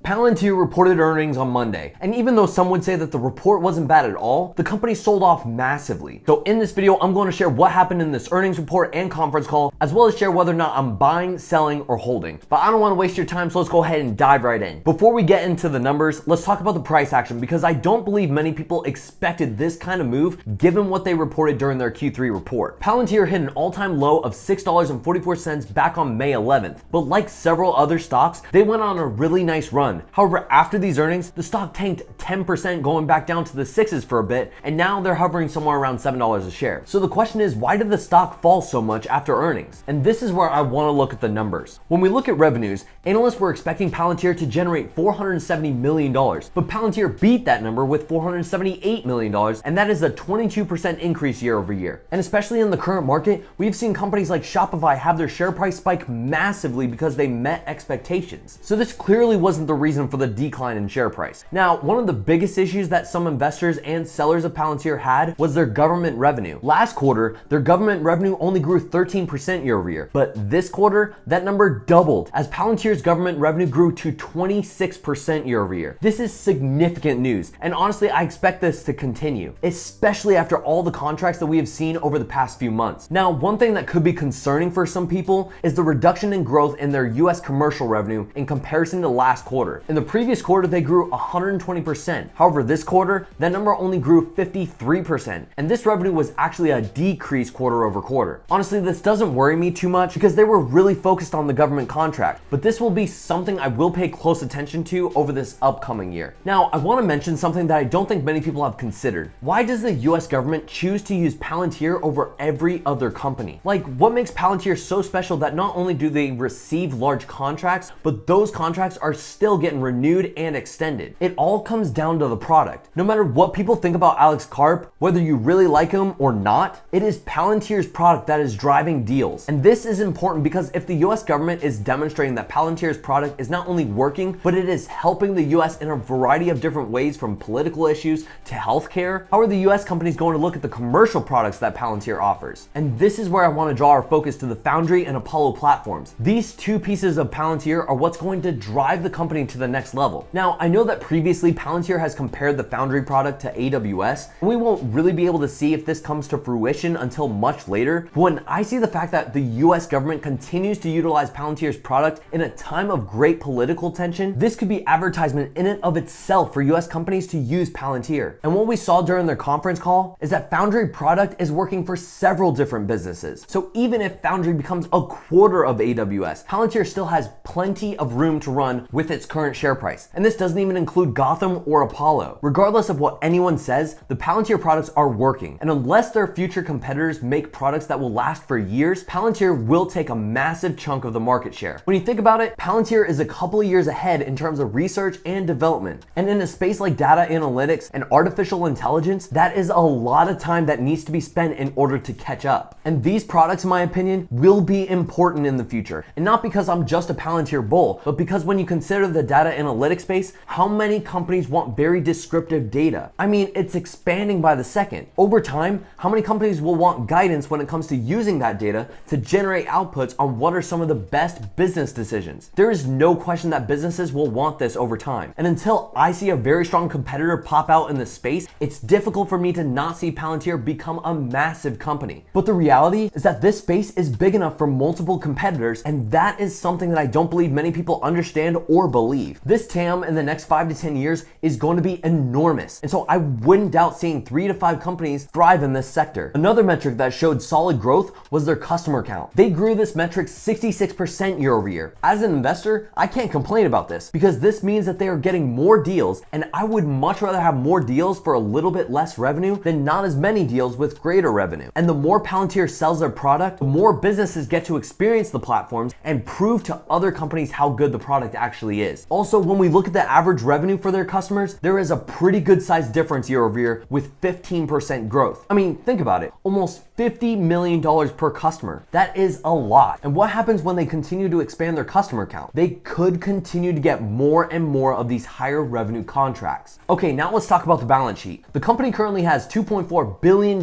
Palantir reported earnings on Monday, and even though some would say that the report wasn't bad at all, the company sold off massively. So in this video, I'm going to share what happened in this earnings report and conference call, as well as share whether or not I'm buying, selling, or holding. But I don't want to waste your time, so let's go ahead and dive right in. Before we get into the numbers, let's talk about the price action, because I don't believe many people expected this kind of move given what they reported during their Q3 report. Palantir hit an all-time low of $6.44 back on May 11th, but like several other stocks, they went on a really nice run. However, after these earnings, the stock tanked 10%, going back down to the sixes for a bit, and now they're hovering somewhere around $7 a share. So the question is, why did the stock fall so much after earnings? And this is where I want to look at the numbers. When we look at revenues, analysts were expecting Palantir to generate $470 million, but Palantir beat that number with $478 million, and that is a 22% increase year over year. And especially in the current market, we've seen companies like Shopify have their share price spike massively because they met expectations. So this clearly wasn't the reason for the decline in share price. Now, one of the biggest issues that some investors and sellers of Palantir had was their government revenue. Last quarter, their government revenue only grew 13% year over year, but this quarter, that number doubled as Palantir's government revenue grew to 26% year over year. This is significant news, and honestly, I expect this to continue, especially after all the contracts that we have seen over the past few months. Now, one thing that could be concerning for some people is the reduction in growth in their US commercial revenue in comparison to last quarter. In the previous quarter, they grew 120%. However, this quarter, that number only grew 53%, and this revenue was actually a decrease quarter over quarter. Honestly, this doesn't worry me too much because they were really focused on the government contract, but this will be something I will pay close attention to over this upcoming year. Now, I want to mention something that I don't think many people have considered. Why does the US government choose to use Palantir over every other company? Like, what makes Palantir so special that not only do they receive large contracts, but those contracts are still getting renewed and extended? It all comes down to the product. No matter what people think about Alex Karp, whether you really like him or not, it is Palantir's product that is driving deals. And this is important because if the US government is demonstrating that Palantir's product is not only working, but it is helping the US in a variety of different ways, from political issues to healthcare, how are the US companies going to look at the commercial products that Palantir offers? And this is where I want to draw our focus to the Foundry and Apollo platforms. These two pieces of Palantir are what's going to drive the company to the next level. Now, I know that previously Palantir has compared the Foundry product to AWS, and we won't really be able to see if this comes to fruition until much later. But when I see the fact that the US government continues to utilize Palantir's product in a time of great political tension, this could be advertisement in and of itself for US companies to use Palantir. And what we saw during their conference call is that Foundry product is working for several different businesses. So even if Foundry becomes a quarter of AWS, Palantir still has plenty of room to run with its current share price. And this doesn't even include Gotham or Apollo. Regardless of what anyone says, the Palantir products are working. And unless their future competitors make products that will last for years, Palantir will take a massive chunk of the market share. When you think about it, Palantir is a couple of years ahead in terms of research and development. And in a space like data analytics and artificial intelligence, that is a lot of time that needs to be spent in order to catch up. And these products, in my opinion, will be important in the future. And not because I'm just a Palantir bull, but because when you consider the data analytics space, how many companies want very descriptive data? I mean, it's expanding by the second. Over time, how many companies will want guidance when it comes to using that data to generate outputs on what are some of the best business decisions? There is no question that businesses will want this over time. And until I see a very strong competitor pop out in the space, it's difficult for me to not see Palantir become a massive company. But the reality is that this space is big enough for multiple competitors, and that is something that I don't believe many people understand or believe. This TAM in the next 5 to 10 years is going to be enormous. And so I wouldn't doubt seeing 3 to 5 companies thrive in this sector. Another metric that showed solid growth was their customer count. They grew this metric 66% year over year. As an investor, I can't complain about this because this means that they are getting more deals, and I would much rather have more deals for a little bit less revenue than not as many deals with greater revenue. And the more Palantir sells their product, the more businesses get to experience the platforms and prove to other companies how good the product actually is. Also, when we look at the average revenue for their customers, there is a pretty good size difference year over year with 15% growth. I mean, think about it. Almost $50 million per customer. That is a lot. And what happens when they continue to expand their customer count? They could continue to get more and more of these higher revenue contracts. Okay, now let's talk about the balance sheet. The company currently has $2.4 billion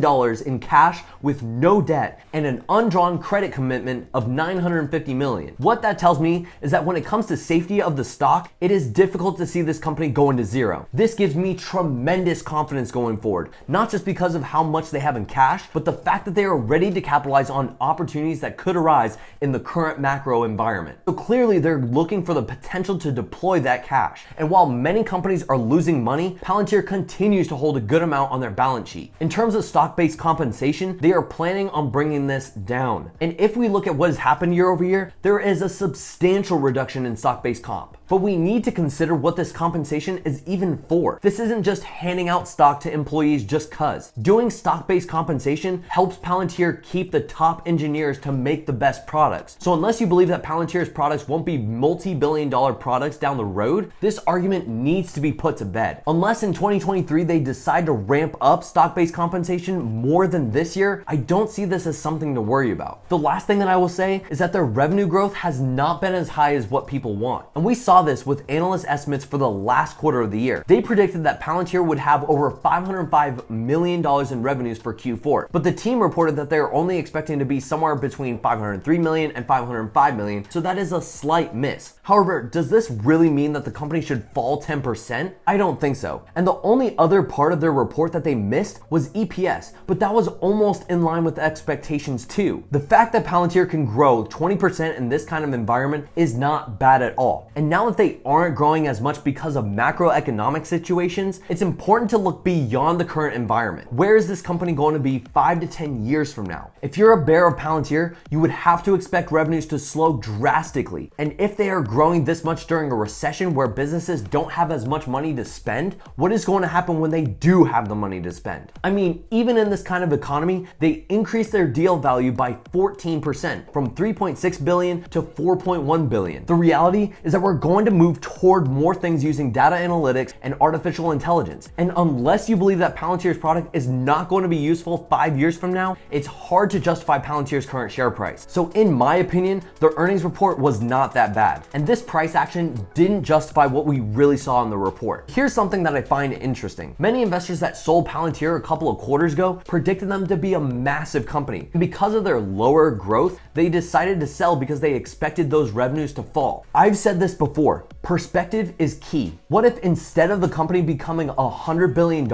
in cash with no debt and an undrawn credit commitment of $950 million. What that tells me is that when it comes to safety of the stock, stock, it is difficult to see this company go into zero. This gives me tremendous confidence going forward, not just because of how much they have in cash, but the fact that they are ready to capitalize on opportunities that could arise in the current macro environment. So clearly they're looking for the potential to deploy that cash. And while many companies are losing money, Palantir continues to hold a good amount on their balance sheet. In terms of stock-based compensation, they are planning on bringing this down. And if we look at what has happened year over year, there is a substantial reduction in stock-based comp. But we need to consider what this compensation is even for. This isn't just handing out stock to employees just cuz. Doing stock-based compensation helps Palantir keep the top engineers to make the best products. So unless you believe that Palantir's products won't be multi-billion-dollar products down the road, this argument needs to be put to bed. Unless in 2023 they decide to ramp up stock-based compensation more than this year, I don't see this as something to worry about. The last thing that I will say is that their revenue growth has not been as high as what people want. And we saw this with analyst estimates for the last quarter of the year. They predicted that Palantir would have over $505 million in revenues for Q4, but the team reported that they're only expecting to be somewhere between $503 million and $505 million, so that is a slight miss. However, does this really mean that the company should fall 10%? I don't think so. And the only other part of their report that they missed was EPS, but that was almost in line with expectations too. The fact that Palantir can grow 20% in this kind of environment is not bad at all. And now that they aren't growing as much because of macroeconomic situations, it's important to look beyond the current environment. Where is this company going to be 5 to 10 years from now? If you're a bear of Palantir, you would have to expect revenues to slow drastically. And if they are growing this much during a recession where businesses don't have as much money to spend, what is going to happen when they do have the money to spend? I mean, even in this kind of economy, they increased their deal value by 14% from $3.6 billion to $4.1 billion. The reality is that we're going to move toward more things using data analytics and artificial intelligence. And unless you believe that Palantir's product is not going to be useful 5 years from now, it's hard to justify Palantir's current share price. So in my opinion, the earnings report was not that bad. And this price action didn't justify what we really saw in the report. Here's something that I find interesting. Many investors that sold Palantir a couple of quarters ago predicted them to be a massive company. And because of their lower growth, they decided to sell because they expected those revenues to fall. I've said this before, perspective is key. What if instead of the company becoming $100 billion,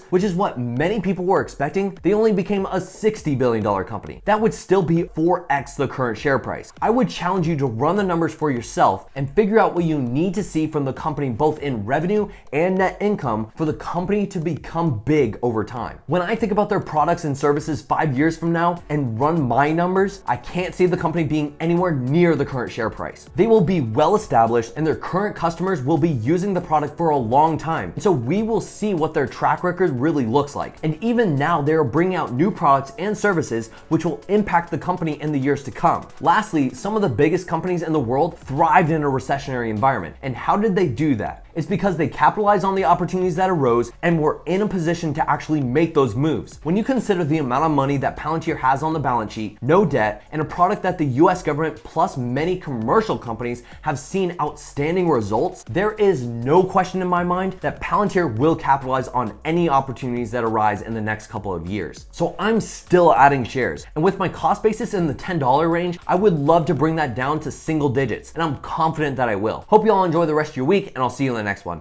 which is what many people were expecting, they only became a $60 billion company? That would still be 4x the current share price. I would challenge you to run the numbers for yourself and figure out what you need to see from the company both in revenue and net income for the company to become big over time. When I think about their products and services 5 years from now and run my numbers, I can't see the company being anywhere near the current share price. They will be well established and their current customers will be using the product for a long time. So we will see what their track record really looks like. And even now they are bringing out new products and services which will impact the company in the years to come. Lastly, some of the biggest companies in the world thrived in a recessionary environment. And how did they do that? It's because they capitalized on the opportunities that arose and were in a position to actually make those moves. When you consider the amount of money that Palantir has on the balance sheet, no debt, and a product that the US government plus many commercial companies have seen outstanding results, there is no question in my mind that Palantir will capitalize on any opportunities that arise in the next couple of years. So I'm still adding shares. And with my cost basis in the $10 range, I would love to bring that down to single digits. And I'm confident that I will. Hope you all enjoy the rest of your week and I'll see you in the next one.